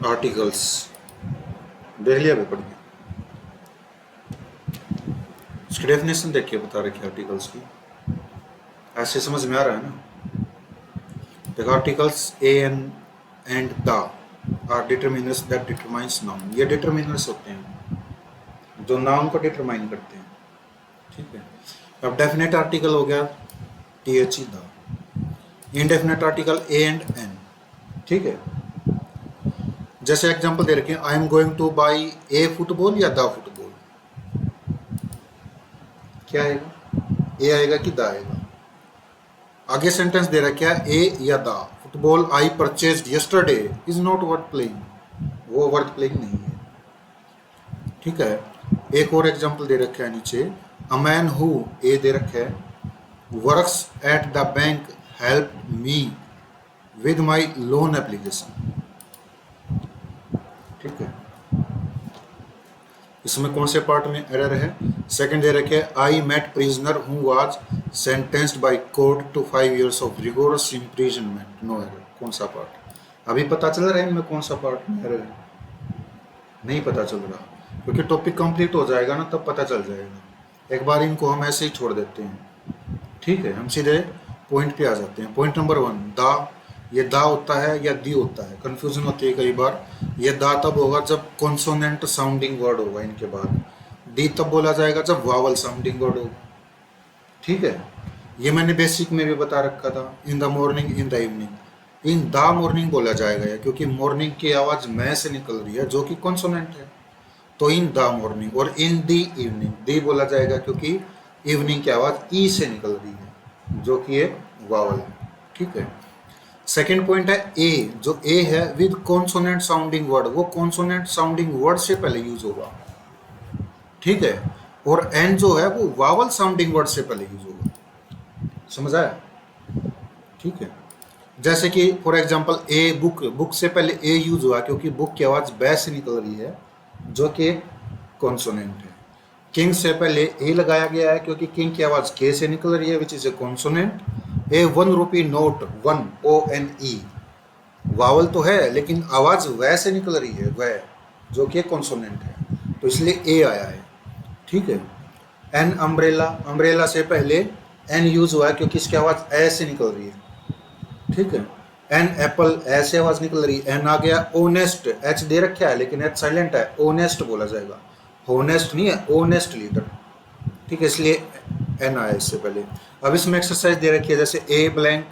Articles देख लिया paper की, उसकी डेफिनेशन देख के बता रखी आर्टिकल्स की, ऐसे समझ में आ रहा है ना। देखो articles a and the are determiners that determines noun, ये डिटरमिनर्स होते हैं जो नाउन को डिटरमाइन करते हैं, ठीक है। अब डेफिनेट आर्टिकल हो गया T H E the, indefinite article a and an, ठीक है। जैसे एग्जांपल दे रखे हैं, I am going to buy a football या द फुटबॉल, क्या आएगा, ए आएगा कि द आएगा। आगे सेंटेंस दे रखा है ए या the, football I purchased yesterday is not worth playing, वो वर्थ प्लेइंग नहीं है, ठीक है। एक और एग्जांपल दे रखा है नीचे, अ मैन हु, ए दे रखा है, works at the bank help me with my loan application, ठीक है। इसमें कौन से पार्ट में एरर है, सेकंड दे रखे I met prisoner who was sentenced by court to 5 years of rigorous imprisonment, no error. कौन सा पार्ट अभी पता चल रहा है इनमें, कौन सा पार्ट में एरर है, नहीं पता चल रहा, क्योंकि टॉपिक कंप्लीट हो जाएगा ना तब पता चल जाएगा। एक बार इनको हम ऐसे ही छोड़ देते हैं, ठीक है। हम सीधे पॉइंट पे आ जाते हैं। पॉइंट नंबर 1, दा, ये दा होता है या दी होता है, कंफ्यूजन होती है कई बार। ये दा तब होगा जब कॉन्सोनेंट साउंडिंग वर्ड होगा इनके बाद, दी तब बोला जाएगा जब वावल साउंडिंग वर्ड होगा, ठीक है। ये मैंने बेसिक में भी बता रखा था, in the morning, in the evening, in the morning बोला जाएगा या, क्योंकि मॉर्निंग की आवाज मैं से निकल रही है जो कि कॉन्सोनेंट है, तो इन द मॉर्निंग। और इन दी इवनिंग, दी बोला जाएगा क्योंकि इवनिंग की आवाज ई से निकल रही है जो कि एक वावल है, ठीक है। सेकेंड पॉइंट है ए, जो ए है विद कॉन्सोनेंट साउंडिंग वर्ड, वो कॉन्सोनेंट साउंडिंग वर्ड से पहले यूज होगा, ठीक है। और एन जो है वो वावल साउंडिंग वर्ड से पहले यूज होगा, समझ आया, ठीक है। जैसे कि for example a book, book से पहले ए यूज हुआ क्योंकि बुक की आवाज बै से निकल रही है जो कि कॉन्सोनेंट है। किंग से पहले ए लगाया गया है क्योंकि किंग की आवाज के से निकल रही है which is a consonant. A 1 rupee note, 1 ONE, vowel तो है लेकिन आवाज वै से निकल रही है, वै, जो कि कॉन्सोनेंट है, तो इसलिए ए आया है, ठीक है। एन अम्ब्रेला, अम्ब्रेला से पहले एन यूज हुआ है क्योंकि इसकी आवाज ए से निकल रही है, ठीक है। एन एप्पल, ऐसे आवाज निकल रही है, एन आ गया। ओनेस्ट, एच दे रखा है लेकिन एच साइलेंट है, ओनेस्ट बोला जाएगा, होनेस्ट नहीं है, ओनेस्ट लीडर, ठीक है, इसलिए एन आया इससे पहले। अब इसमें एक्सरसाइज दे रखी है, जैसे ए ब्लैंक,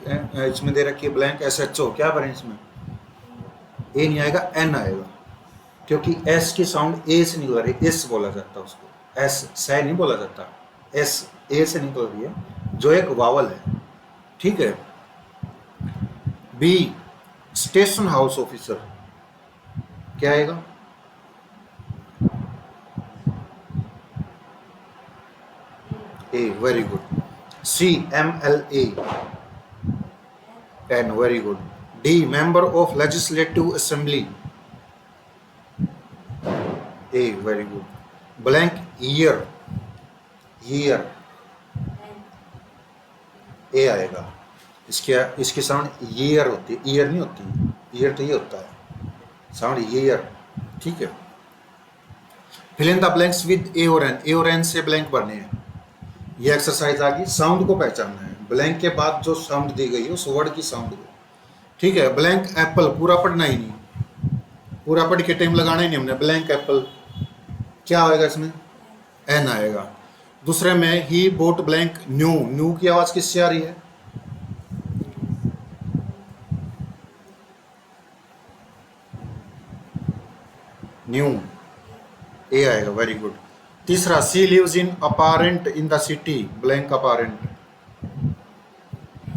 इसमें दे रखी है ब्लैंक SHO, क्या बने इसमें, ए नहीं आएगा, एन आएगा, क्योंकि एस की साउंड ए से निकल रही है, एस बोला जाता है उसको, एस से नहीं बोला जाता, एस ए से निकल रही है जो एक वावल है, ठीक है। बी, स्टेशन हाउस ऑफिसर, क्या आएगा, a, very good. C, MLA, N, very good. D, member of legislative assembly, A, very good. Blank, year, year, A आएगा, इसकी साउंड ईयर होती है, ईयर नहीं होती, ईयर तो ये होता है, साउंड ईयर, ठीक है। Fill in the blanks with a और एन, ए और एन से ब्लैंक भरने हैं। ये एक्सरसाइज आ गई, साउंड को पहचानना है, ब्लैंक के बाद जो साउंड दी गई है उस वर्ड की साउंड को, ठीक है। ब्लैंक एप्पल, पूरा पढ़ना ही नहीं, पूरा पढ़ के टाइम लगाना ही नहीं हमने। ब्लैंक एप्पल, क्या आएगा इसमें, एन आएगा। दूसरे में ही बोट ब्लैंक न्यू, न्यू की आवाज किससे आ रही है, न्यू, ए आएगा, वेरी गुड। तीसरा, she lives in apparent in the city, blank apparent,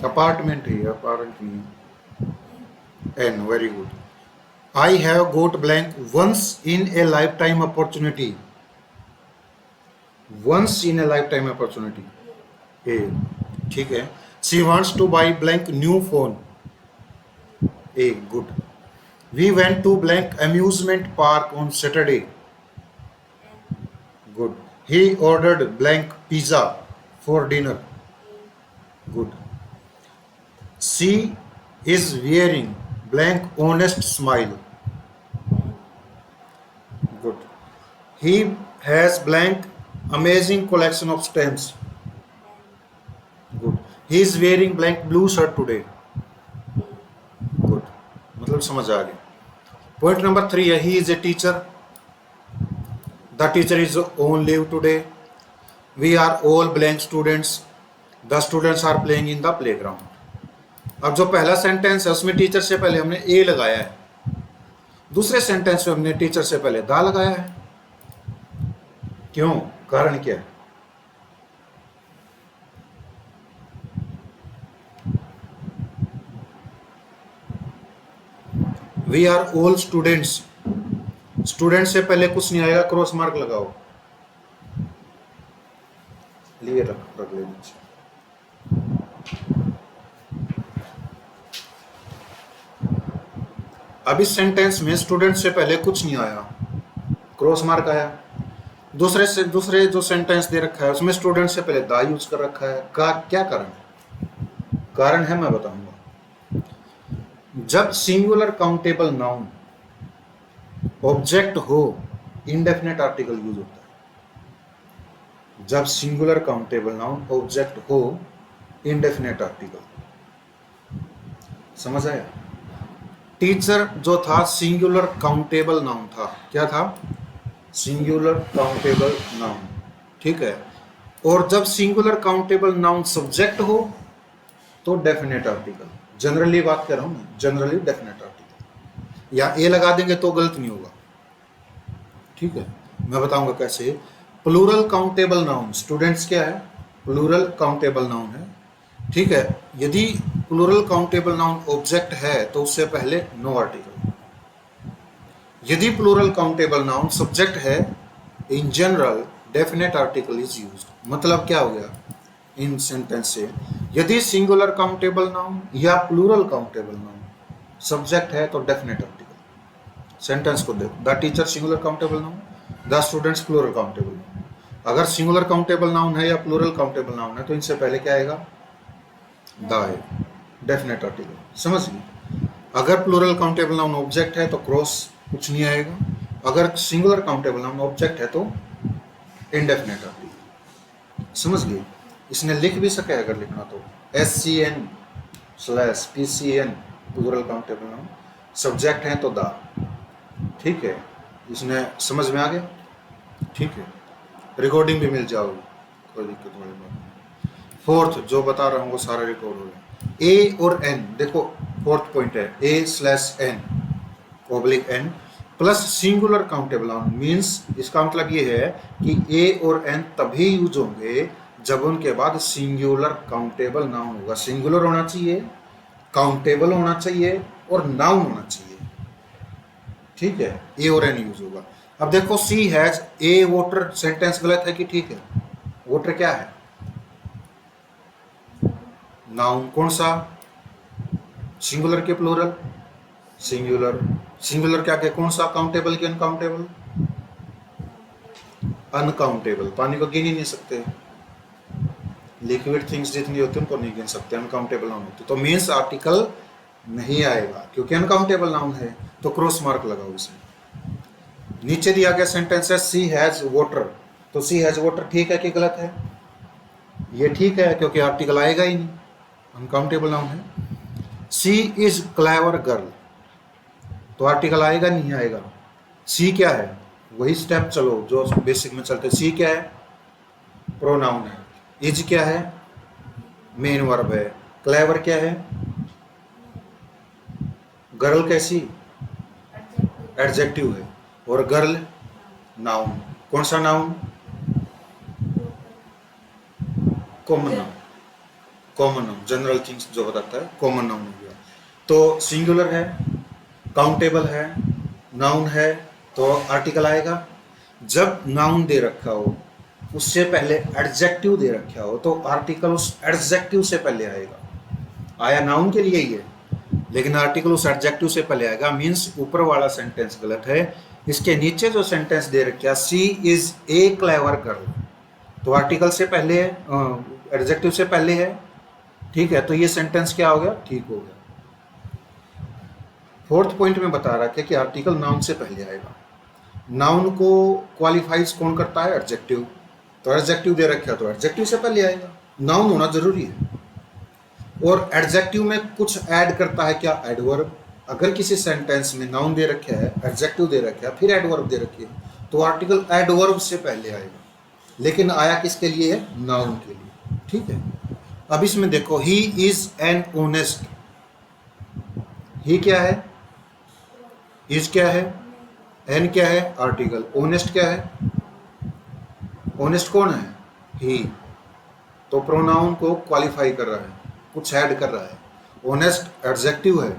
apartment है, अपारेंट नहीं, an, very good. I have got blank once in a lifetime opportunity, once in a lifetime opportunity, a, ठीक है। She wants to buy blank new phone, a, good. We went to blank amusement park on Saturday, good. He ordered blank pizza for dinner, good. She is wearing blank honest smile, he has blank amazing collection of stamps. Good. He is wearing blank blue shirt today. Good, मतलब समझ आ गया। Point number 3 है he is a teacher. The teacher is on leave today. We are all blank students. The students are playing in the playground. अब जो पहला sentence है उसमें टीचर से पहले हमने ए लगाया है, दूसरे सेंटेंस में हमने टीचर से पहले दा लगाया है। क्यों, कारण क्या है? We are all students. Student से पहले कुछ नहीं आएगा, क्रॉस मार्क लगाओ। लिए रख ले नीचे। अब इस सेंटेंस में स्टूडेंट से पहले कुछ नहीं आया, क्रॉस मार्क आया। दूसरे जो सेंटेंस दे रखा है उसमें स्टूडेंट से पहले दा यूज कर रखा है। का क्या कारण है? कारण है मैं बताऊंगा। जब सिंगुलर काउंटेबल नाउन ऑब्जेक्ट हो, इंडेफिनेट आर्टिकल यूज होता है। जब सिंगुलर काउंटेबल नाउन ऑब्जेक्ट हो, इंडेफिनेट आर्टिकल। समझ आया? टीचर जो था सिंगुलर काउंटेबल नाउन था। क्या था? Singular countable noun. ठीक है। और जब सिंगुलर काउंटेबल नाउन सब्जेक्ट हो तो डेफिनेट आर्टिकल। जनरली बात कर रहा हूं मैं, जनरली डेफिनेट आर्टिकल। या ए लगा देंगे तो गलत नहीं होगा। ठीक है, मैं बताऊंगा कैसे। प्लूरल काउंटेबल नाउन, स्टूडेंट्स क्या है? प्लूरल काउंटेबल नाउन है। ठीक है, यदि प्लूरल काउंटेबल नाउन ऑब्जेक्ट है तो उससे पहले नो आर्टिकल। यदि प्लूरल काउंटेबल नाउन सब्जेक्ट है, in general definite article is used. मतलब क्या हो गया इन सेंटेंस से? यदि सिंगुलर काउंटेबल नाउन या प्लूरल काउंटेबल नाउन सब्जेक्ट है तो डेफिनेट आर्टिकल। सेंटेंस को देखो, the teacher singular countable noun, the students plural countable noun. अगर सिंगुलर काउंटेबल नाउन है या प्लूरल काउंटेबल नाउन है तो इनसे पहले क्या आएगा? द है, डेफिनेट आर्टिकल। समझ गए? अगर प्लूरल काउंटेबल नाउन ऑब्जेक्ट है तो क्रॉस कुछ नहीं आएगा। अगर सिंगुलर काउंटेबल नाउन ऑब्जेक्ट है तो इंडेफिनेट आर्टिकल। समझ गए? इसने लिख भी सके अगर लिखना तो SCN/PCN plural countable noun, subject है तो द। ठीक है, इसने समझ में आ गया? ठीक है, रिकॉर्डिंग भी मिल जाओगी, कोई दिक्कत वाली बात नहीं। फोर्थ जो बता रहा हूँ वो सारा रिकॉर्ड हो गया। ए और एन, देखो फोर्थ पॉइंट है A/N/N plus singular countable noun means, इसका मतलब ये है कि ए और एन तभी यूज होंगे जब उनके बाद सिंगुलर काउंटेबल नाउन होगा। सिंगुलर होना चाहिए, काउंटेबल होना चाहिए और नाउन होना चाहिए। ठीक है, ए और एन यूज होगा। अब देखो, सी हैज ए वाटर, सेंटेंस गलत है कि ठीक है? वाटर क्या है? नाउन। कौन सा? सिंगुलर के प्लूरल? सिंगुलर। सिंगुलर क्या के कौन सा? काउंटेबल के अनकाउंटेबल? अनकाउंटेबल। पानी को गिन ही नहीं सकते, लिक्विड थिंग्स जितनी होती है उनको नहीं गिन सकते, अनकाउंटेबल नाउन होती। तो मीन्स आर्टिकल नहीं आएगा क्योंकि अनकाउंटेबल नाउन है, तो क्रॉस मार्क लगाओ इसमें। नीचे दिया गया सेंटेंस है सी हैज वाटर, तो सी हैज वाटर ठीक है कि गलत है? ये ठीक है क्योंकि आर्टिकल आएगा ही नहीं, अनकाउंटेबल नाउन है। सी इज क्लेवर गर्ल, तो आर्टिकल आएगा नहीं आएगा? सी क्या है? वही स्टेप चलो जो बेसिक में चलते। सी क्या है? प्रोनाउन है। इज क्या है? मेन वर्ब है। क्लेवर क्या है? गर्ल कैसी? एडजेक्टिव है। और गर्ल नाउन। कौन सा noun? Common noun. Common noun, general things जो बताता है कॉमन नाउन हो गया। तो सिंगुलर है, काउंटेबल है, नाउन है, तो आर्टिकल आएगा। जब नाउन दे रखा हो उससे पहले एडजेक्टिव दे रखा हो तो आर्टिकल उस एडजेक्टिव से पहले आएगा। आया नाउन के लिए ही है लेकिन आर्टिकल उस एडजेक्टिव से पहले आएगा। मीन्स ऊपर वाला सेंटेंस गलत है। इसके नीचे जो सेंटेंस दे रखा सी इज ए क्लेवर गर्ल, तो आर्टिकल से पहले है, एडजेक्टिव से पहले है। ठीक है, तो ये सेंटेंस क्या हो गया? ठीक हो गया। फोर्थ पॉइंट में बता रहा था कि आर्टिकल नाउन से पहले आएगा। नाउन को क्वालिफाइज कौन करता है? एडजेक्टिव। तो एडजेक्टिव दे रखा तो एडजेक्टिव से पहले आएगा, नाउन होना जरूरी है। और एडजेक्टिव में कुछ ऐड करता है क्या? एडवर्ब। अगर किसी सेंटेंस में नाउन दे रखा है, एडजेक्टिव दे रखा है, फिर एडवर्ब दे रखी है, तो आर्टिकल एडवर्ब से पहले आएगा। लेकिन आया किसके लिए है? नाउन के लिए। ठीक है, अब इसमें देखो, ही इज एन ओनेस्ट। ही क्या है? इज क्या है? एन क्या है? आर्टिकल। ओनेस्ट क्या है? ओनेस्ट कौन है? ही। तो प्रोनाउन को क्वालिफाई कर रहा है, कुछ ऐड कर रहा है। ओनेस्ट एडजेक्टिव है,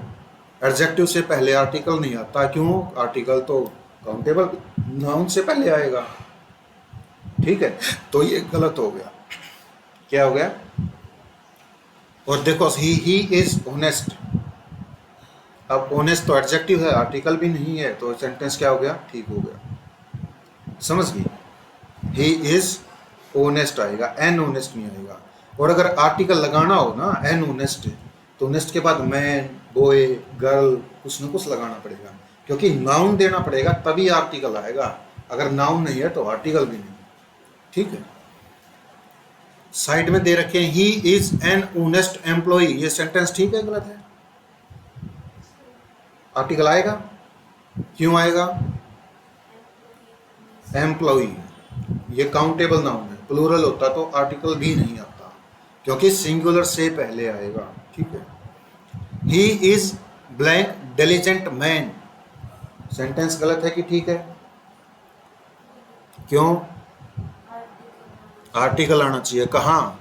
एडजेक्टिव से पहले आर्टिकल नहीं आता। क्यों? आर्टिकल तो काउंटेबल नाउन से पहले आएगा। ठीक है, तो ये गलत हो गया। क्या हो गया? और देखो, ही इज ऑनेस्ट। अब ऑनेस्ट तो एडजेक्टिव है, आर्टिकल भी नहीं है, तो सेंटेंस क्या हो गया? ठीक हो गया। समझ गई? ही इज ऑनेस्ट आएगा, एन ऑनेस्ट नहीं आएगा। और अगर आर्टिकल लगाना हो ना, एन ऑनेस्ट, तो ऑनेस्ट के बाद मैन, बॉय, गर्ल, कुछ ना कुछ लगाना पड़ेगा, क्योंकि नाउन देना पड़ेगा तभी आर्टिकल आएगा। अगर नाउन नहीं है तो आर्टिकल भी नहीं। ठीक है, साइड में दे रखे हैं, he is an honest employ. ये सेंटेंस ठीक है गलत है? आर्टिकल आएगा? क्यों आएगा? एम्प्लॉय, ये काउंटेबल नाउन है, प्लूरल होता तो आर्टिकल भी नहीं आता, क्योंकि सिंगुलर से पहले आएगा। ठीक है, he is blank diligent man. Sentence गलत है कि ठीक है? क्यों? आर्टिकल आना चाहिए। कहाँ?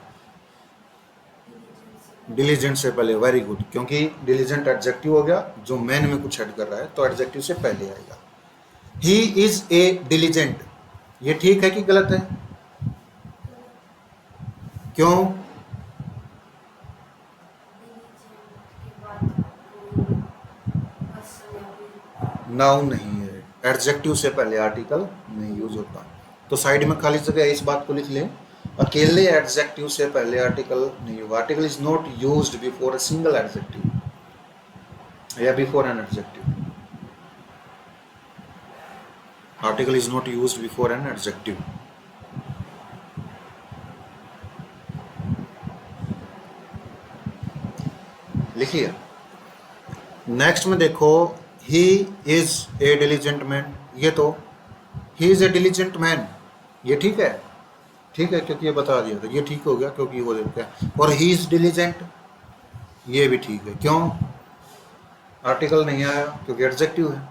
डिलीजेंट से पहले। वेरी गुड, क्योंकि डिलीजेंट एडजेक्टिव हो गया, जो मैन में कुछ ऐड कर रहा है, तो एडजेक्टिव से पहले आएगा। ही इज ए डिलीजेंट, ये ठीक है कि गलत है? क्यों? नाउन नहीं है, एडजेक्टिव से पहले आर्टिकल नहीं यूज होता। तो साइड में खाली जगह इस बात को लिख लें, अकेले एडजेक्टिव से पहले आर्टिकल नहीं होगा। Article is not used before a single adjective या before an adjective. Article is not used before an adjective. लिखिए। नेक्स्ट में देखो, he is a diligent man. ये तो he is a diligent man, ये ठीक है? ठीक है, क्योंकि ये बता दिया था, ये ठीक हो गया क्योंकि वो देखा है। और ही इज डिलीजेंट, ये भी ठीक है। क्यों? आर्टिकल नहीं आया, क्योंकि एडजेक्टिव है।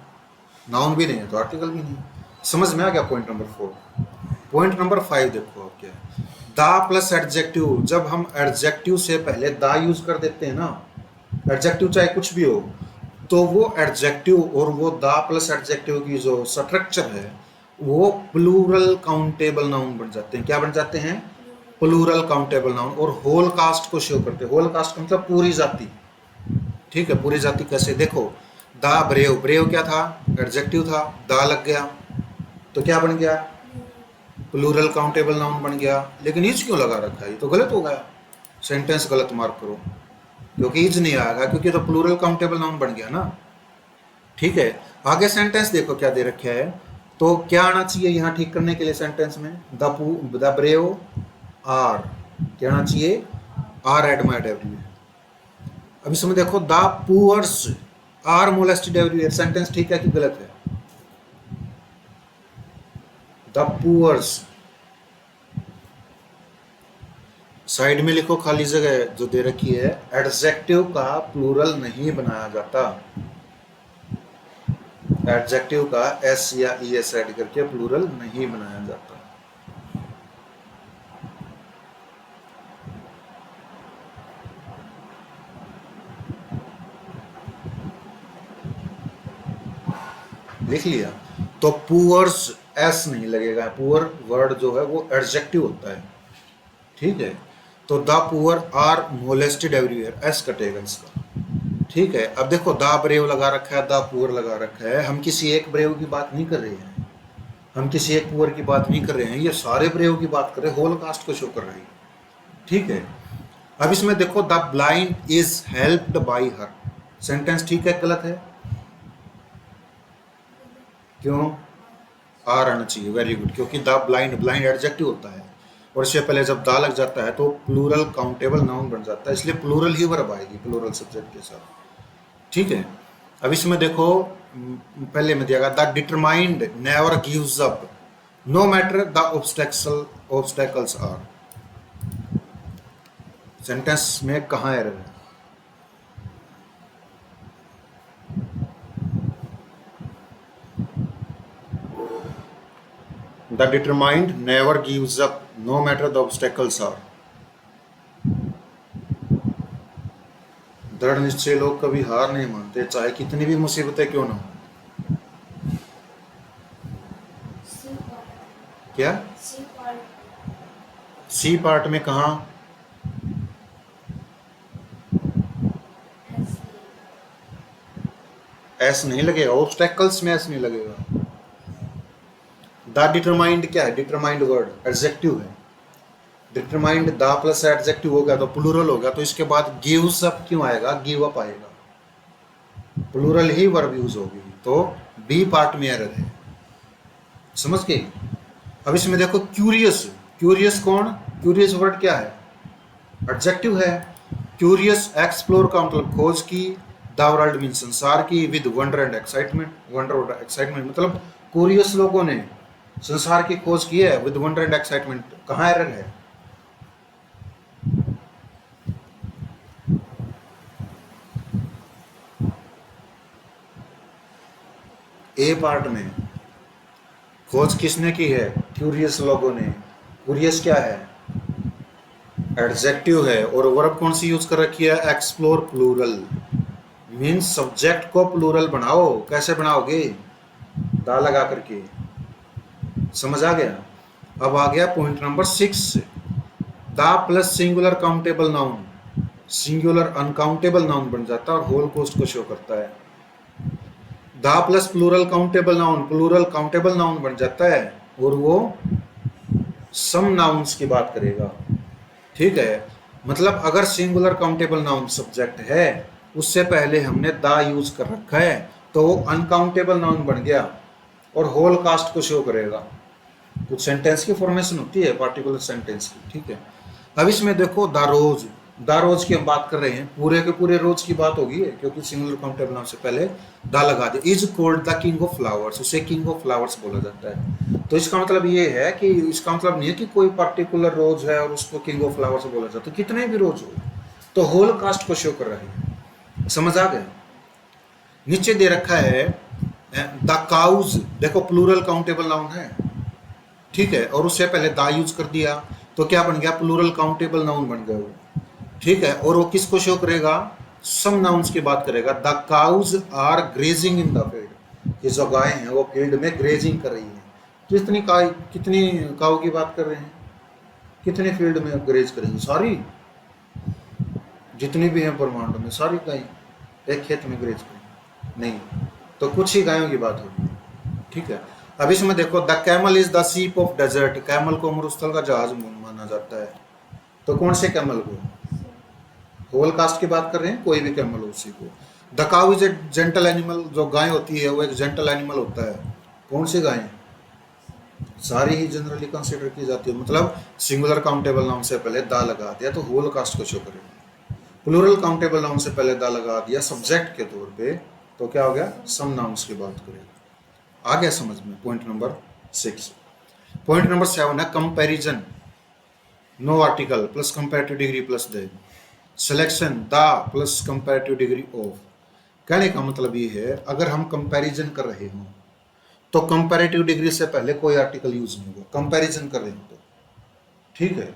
नाउन भी नहीं है तो आर्टिकल भी नहीं। समझ में आ गया पॉइंट नंबर 4। पॉइंट नंबर 5 देखो अब क्या है। The plus adjective. जब हम एडजेक्टिव से पहले दा यूज कर देते हैं ना, एडजेक्टिव चाहे कुछ भी हो, तो वो एडजेक्टिव और वो दा प्लस एडजेक्टिव की जो स्ट्रक्चर है, वो प्लूरल काउंटेबल नाउन बन जाते हैं। क्या बन जाते हैं? Plural countable noun. और होल कास्ट को शो करते हैं। होल कास्ट मतलब पूरी जाति। ठीक है, पूरी जाति कैसे? देखो, दा ब्रेव, ब्रेव क्या था? एडजेक्टिव था, दा लग गया तो क्या बन गया? प्लूरल काउंटेबल नाउन बन गया। लेकिन इज क्यों लगा रखा है? ये तो गलत हो गया। सेंटेंस गलत मार्क करो, क्योंकि इज नहीं आएगा, क्योंकि तो प्लूरल काउंटेबल नाउन बन गया ना। ठीक है, आगे सेंटेंस देखो क्या दे रखा है। तो क्या आना चाहिए यहाँ ठीक करने के लिए सेंटेंस में? द ब्रेव आर, क्या आना चाहिए? Are admired everywhere. अब इसमें देखो, the poors are molested everywhere. Sentence ठीक है कि गलत है? द पुअर्स, साइड में लिखो खाली जगह जो दे रखी है, एडजेक्टिव का प्लूरल नहीं बनाया जाता। एडजेक्टिव का एस या ई एस ऐड करके प्लूरल नहीं बनाया जाता। लिख लिया? तो पुअर्स एस नहीं लगेगा। पुअर वर्ड जो है वो एडजेक्टिव होता है। ठीक है, तो the poor are molested everywhere, S कटेगा इसका। ठीक है, अब देखो, द ब्रेव लगा रखा है, द पुअर लगा रखा है। हम किसी एक ब्रेव की बात नहीं कर रहे हैं, हम किसी एक पुअर की बात नहीं कर रहे हैं, ये सारे ब्रेव की बात कर रहे हैं, होल कास्ट को शो कर रहे हैं। ठीक है, अब इसमें देखो, the blind is helped by her. Sentence ठीक है गलत है? क्यों? आर आना चाहिए, वेरी गुड, क्योंकि द ब्लाइंड, ब्लाइंड एडजेक्टिव होता है और इससे पहले जब दा लग जाता है तो प्लूरल काउंटेबल नाउन बन जाता है, इसलिए प्लूरल ही वर्ब आएगी प्लूरल सब्जेक्ट के साथ। ठीक है, अब इसमें देखो पहले में दिया the determined never gives up no matter the obstacles are. Sentence में कहाँ एरर है? The determined never gives up no matter the obstacles are. दृढ़ निश्चय लोग कभी हार नहीं मानते, चाहे कितनी भी मुसीबतें क्यों ना हो। क्या सी पार्ट में कहा? एस नहीं लगेगा, ऑब्स्टेकल्स में एस नहीं लगेगा। द डिटरमाइंड क्या है? डिटरमाइंड वर्ड एडजेक्टिव है। डिटरमाइंड द प्लस एडजेक्टिव हो गया तो प्लूरल हो गया, तो इसके बाद गिव्स अप क्यों आएगा? गिव अप आएगा, प्लूरल ही वर्ब यूज होगी, तो बी पार्ट में एरर है। समझ गए? अब इसमें देखो क्यूरियस, क्यूरियस कौन? क्यूरियस वर्ड क्या है? एडजेक्टिव है। क्यूरियस एक्सप्लोर का मतलब खोज की, द वर्ल्ड मीन संसार की, with wonder and excitement, wonder और एक्साइटमेंट मतलब क्यूरियस लोगों ने संसार की खोज की है विद वंडर एंड एक्साइटमेंट। कहाँ एरर है? ए पार्ट में। खोज किसने की है? क्यूरियस लोगों ने। क्यूरियस क्या है? एडजेक्टिव है, और वर्ब कौन सी यूज कर रखी है? एक्सप्लोर प्लूरल, मीन्स सब्जेक्ट को प्लूरल बनाओ। कैसे बनाओगे? दा लगा करके। समझ आ गया? अब आ गया पॉइंट नंबर 6, दा plus singular countable noun singular uncountable noun बन जाता है और होल कोस्ट को शो करता है। The plus plural countable noun plural countable noun बन जाता है और वो सम नाउन्स की बात करेगा। ठीक है, मतलब अगर सिंगुलर काउंटेबल नाउन सब्जेक्ट है, उससे पहले हमने दा यूज कर रखा है, तो वो अनकाउंटेबल नाउन बन गया और होल कास्ट को शो करेगा। कुछ सेंटेंस की फॉर्मेशन होती है पार्टिकुलर सेंटेंस की। ठीक है, अब इसमें देखो द रोज, द रोज की हम बात कर रहे हैं, पूरे के पूरे रोज की बात होगी क्योंकि सिंगुलर काउंटेबल नाउन से पहले दा लगा दे। Is called the king of flowers, उसे किंग ऑफ फ्लावर्स बोला जाता है। तो इसका मतलब ये है कि इसका मतलब नहीं है कि कोई पर्टिकुलर रोज है और उसको किंग ऑफ फ्लावर्स बोला जाता है, कितने भी रोज हो, तो होल कास्ट को शो कर रहे हैं। समझ आ गया? नीचे दे रखा है द काउज, देखो प्लूरल काउंटेबल नाउन है। ठीक है, और उससे पहले दा यूज कर दिया तो क्या बन गया? प्लूरल काउंटेबल नाउन बन गया वो। ठीक है, और वो किसको शो करेगा? सम नाउन्स की बात करेगा। The cows are grazing in the field, ये जो गायें हैं वो फील्ड में ग्रेजिंग कर रही हैं। कितनी काऊ की बात कर रहे हैं? कितने फील्ड में ग्रेज करेंगी? सारी, जितनी भी हैं ब्रह्मांड में सारी गायें एक खेत में ग्रेज करेंगी? नहीं, तो कुछ ही गायों की बात होगी। ठीक है, अब इसमें देखो the camel is the ship of desert, camel को मरुस्थल का जहाज माना जाता है। तो कौन से कैमल को? होल कास्ट की बात कर रहे हैं, कोई भी कैमल हो उसी को। The cow is a gentle animal, जो गाय होती है वो एक जेंटल एनिमल होता है। कौन सी गायें? सारी ही जनरली कंसिडर की जाती है, मतलब सिंगुलर काउंटेबल नाउन से पहले दा लगा दिया तो होल कास्ट को शो करेगा। प्लूरल काउंटेबल नाउन से पहले दा लगा दिया सब्जेक्ट के तौर पे, तो क्या हो गया? सम नाउन्स की बात करेगा। आ गया समझ में? Point number 6। पॉइंट नंबर 7 है comparison, no article plus comparative degree plus than, selection the plus comparative degree of. कहने का मतलब ये है, अगर हम कंपैरिजन कर रहे हों तो कंपैरेटिव डिग्री से पहले कोई आर्टिकल यूज नहीं होगा, कंपैरिजन कर रहे हो तो। ठीक है,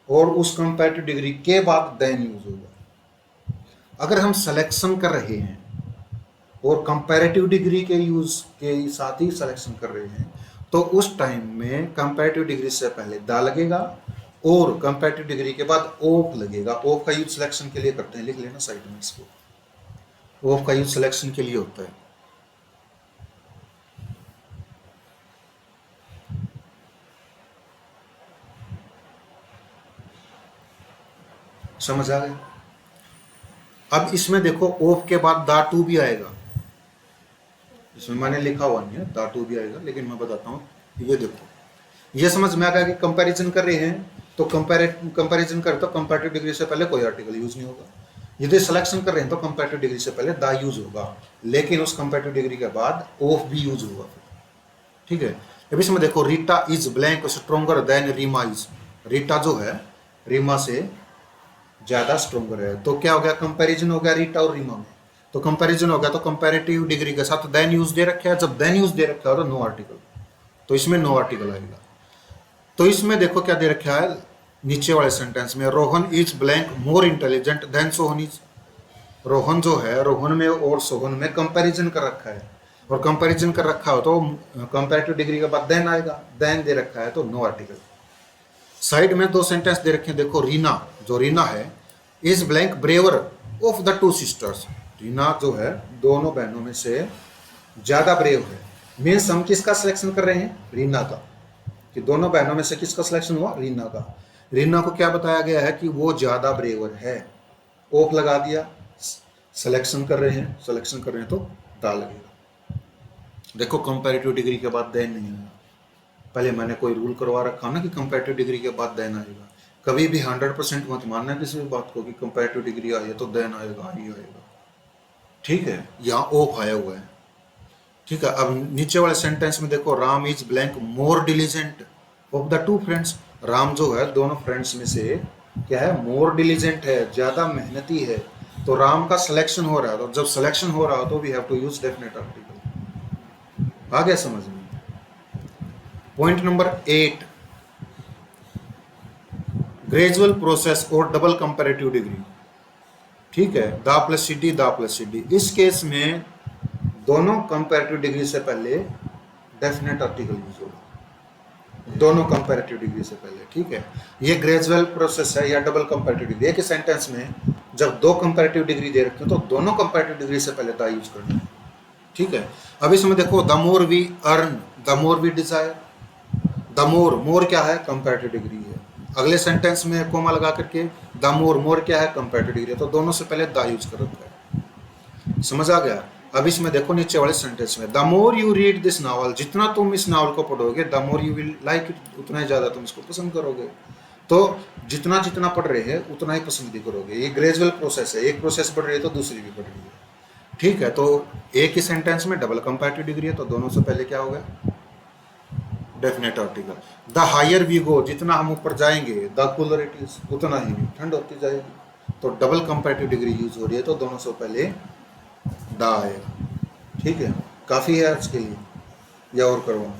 और उस कंपैरेटिव डिग्री के बाद देन यूज होगा। अगर हम सिलेक्शन कर रहे हैं और कंपैरेटिव डिग्री के यूज के साथ ही सिलेक्शन कर रहे हैं, तो उस टाइम में कंपैरेटिव डिग्री से पहले दा लगेगा और कंपैरेटिव डिग्री के बाद ऑफ लगेगा। ऑफ का यूज सिलेक्शन के लिए करते हैं, लिख लेना साइड में इसको। ऑफ का यूज सिलेक्शन के लिए होता है। समझ आ गया? अब इसमें देखो ऑफ के बाद दा टू भी आएगा, इसमें मैंने लिखा हुआ नहीं है दा टू भी आएगा, लेकिन मैं बताता हूँ ये देखो, ये समझ में आ गया कि कंपैरिजन कर रहे हैं तो कंपैरिजन कर तो कंपैरेटिव डिग्री से पहले कोई आर्टिकल यूज नहीं होगा। यदि सिलेक्शन कर रहे हैं तो कंपैरेटिव डिग्री से पहले द यूज होगा, लेकिन उस कंपैरेटिव डिग्री के बाद ऑफ भी यूज होगा। ठीक है, अब इसमें देखो Rita is blank stronger than Reema is. Rita जो है रीमा से ज्यादा स्ट्रोंगर है, तो क्या हो गया, कंपैरिजन हो गया रीटा और रीमा में। तो कंपैरिजन हो गया तो कंपैरेटिव डिग्री के साथ देन यूज दे रखा है, जब देन यूज दे रखा है तो नो आर्टिकल, तो इसमें नो आर्टिकल आएगा। तो इसमें देखो क्या दे रखा है नीचे वाले सेंटेंस में, Rohan is blank more intelligent then Sohan is. Rohan जो है, रोहन में और सोहन में कंपैरिजन कर रखा है, और कंपैरिजन कर रखा हो तो कंपैरेटिव डिग्री के बाद देन आएगा, देन दे रखा है तो नो आर्टिकल। साइड में दो सेंटेंस दे रखे हैं, देखो रीना, जो रीना है is blank braver of the two sisters. रीना जो है दोनों बहनों में से ज्यादा ब्रेव है। मीन्स हम किसका सिलेक्शन कर रहे हैं, रीना का, कि दोनों बहनों में से किसका सिलेक्शन हुआ, रीना का। रीना को क्या बताया गया है कि वो ज्यादा ब्रेवर है, ऑफ लगा दिया, सिलेक्शन कर रहे हैं, सिलेक्शन कर रहे हैं तो दा लगेगा। देखो कंपैरेटिव डिग्री के बाद देन नहीं आया, पहले मैंने कोई रूल करवा रखा ना कि कंपैरेटिव डिग्री के बाद देन आएगा। कभी भी 100% मत मानना किसी भी बात को कि कंपैरेटिव डिग्री आई है तो देन आएगा ही आएगा। ठीक है, यहाँ ऑफ आया हुआ है। ठीक है, अब नीचे वाले सेंटेंस में देखो, Ram is blank more diligent of the to friends. Ram जो है दोनों फ्रेंड्स में से क्या है, मोर डिलीजेंट है, ज्यादा मेहनती है। तो राम का सिलेक्शन हो रहा है, तो जब सिलेक्शन हो रहा हो तो we have to use definite article. आ गया समझ में। पॉइंट नंबर 8, ग्रेजुअल प्रोसेस और डबल कंपैरेटिव डिग्री। ठीक है, the plus C D, the plus C D. इस केस में दोनों कंपैरेटिव डिग्री से पहले डेफिनेट आर्टिकल यूज होगा, दोनों कंपैरेटिव डिग्री से पहले। ठीक है, ये ग्रेजुअल प्रोसेस है या डबल कंपैरेटिव डिग्री। एक सेंटेंस में जब दो कंपैरेटिव डिग्री दे रखी हो तो दोनों कंपैरेटिव डिग्री से पहले द यूज करना है। ठीक है, अब इसमें देखो, the more we earn the more we desire. The more, more क्या है, कंपैरेटिव डिग्री है। अगले सेंटेंस में कोमा लगा करके द मोर, मोर क्या है, कंपैरेटिव डिग्री है, तो दोनों से पहले द यूज कर रखा है। समझ आ गया। अब इसमें देखो नीचे वाले सेंटेंस में, the more you read this novel, जितना तुम इस नॉवल को पढ़ोगे the more you will like it, उतना ही ज्यादा तुम इसको पसंद करोगे। तो जितना जितना पढ़ रहे हैं उतना ही पसंद भी करोगे। ये ग्रेजुअल प्रोसेस है, एक प्रोसेस बढ़ रही है तो दूसरी भी बढ़ रही है। ठीक है, तो एक ही सेंटेंस में डबल कंपैरेटिव डिग्री है तो दोनों से पहले क्या होगा, definite article. The higher we go, जितना हम ऊपर जाएंगे, द कूलर इट इज, उतना ही ठंड होती जाएगी। तो डबल कंपैरेटिव डिग्री यूज हो रही है तो दोनों से पहले द आएगा। ठीक है, काफी है आज के लिए या और करवाऊं?